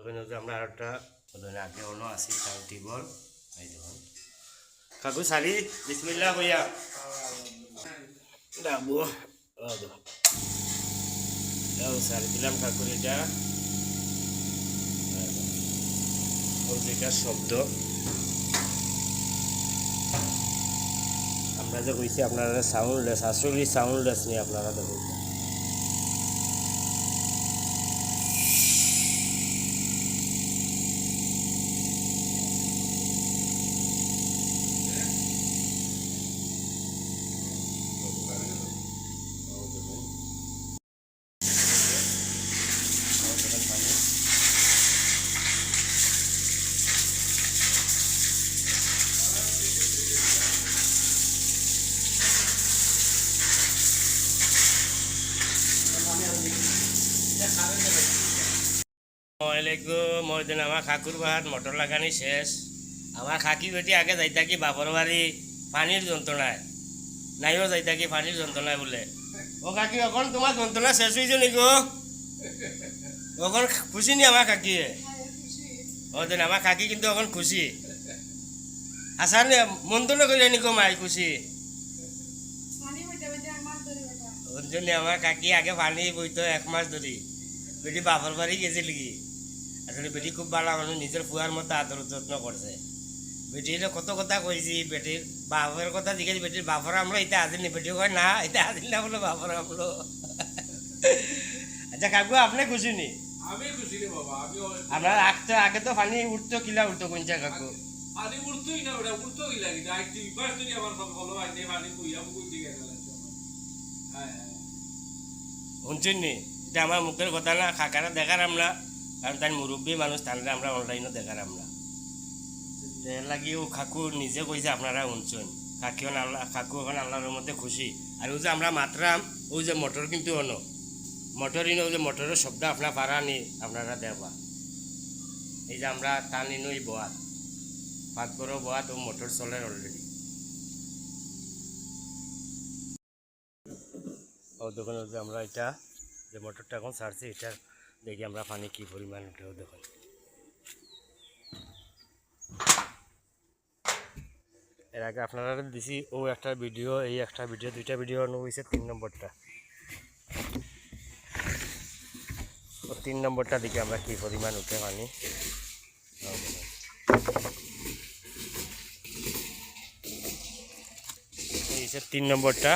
দেখুন যে আমরা আর একটা আগে অন্য আসি টাইম টেবল এই দেখুন কাকু সারি বিসমিল্লাহ কইয়া ডাবো সারি দিলাম কাকুর এটা যেটা শব্দ আমরা যে কইছি আপনারা সাউন্ডলেস আসলে সাউন্ডলেস নিয়ে আপনারা দেখুন ময়দিন আমার খাকুর বাহাত মোটর লাগানি শেষ আমার খাকি বেটি আগে যাই থাকি বাপর বাড়ি পানির যন্ত্রণায় নাইও যাই থাকি পানির যন্ত্রণায় বলে ও কাকি এখন তোমার যন্ত্রণা শেষ হয়েছে নি গো এখন খুশি নি আমার কাকি ও দিন আমার কাকি কিন্তু এখন খুশি আসার মন্ত্রণা করে নি গো মাই খুশি ওর জন্য আমার কাকি আগে পানি বইতো 1 মাস ধরে বেটি বাপর বাড়ি গেছিল কি আসলে বেটি খুব ভালো মানুষ নিজের ফুয়ার মতো আদর যত্ন করছে বেটির কত কথা কইছি বেটির বাপের কথা জিজ্ঞেস বেটির বাপর আমলো এটা আজিল নি বেটি কয় না এটা আজিল না বলে বাপর আমলো আচ্ছা কাকু আপনি খুশি নি আমি খুশি রে বাবা আমি আমরা আগে তো পানি উঠতো কিলা উঠতো কোনটা কাকু পানি উঠতোই না ওটা উঠতোই লাগে না একটু ইবাস তুই আমার সব ভালো আইনে পানি কইয়া কই দিকে গেল হ্যাঁ শুনছেন নি এটা আমার মুখের কথা না কাকারা দেখার আমরা কারণ তাই মুরব্বী মানুষ তাহলে আমরা অনলাইনও দেখার আমরা এর লাগি ও কাকু নিজে কইছে আপনারা শুনছেন কাকিও আল্লাহ কাকু এখন আল্লাহর মধ্যে খুশি আর ওই যে আমরা মাত্রাম ওই যে মোটর কিন্তু অন্য মোটর ইনো ওই যে মোটরের শব্দ আপনার পারা নি আপনারা দেখবা এই যে আমরা টান ইনো এই বোয়াত পাঁচ বড় বোয়াত ও মোটর চলে অলরেডি ও দোকানে যে আমরা এটা যে মোটরটা এখন ছাড়ছি এটা দেখি আমরা পানি কি পরিমাণ উঠেও দেখুন এর আগে আপনারা দিছি ও একটা ভিডিও এই একটা ভিডিও দুইটা ভিডিও হয়েছে 3 নম্বরটা ও 3 নম্বরটা দেখি আমরা কি পরিমাণ উঠে পানি এই 3 নম্বরটা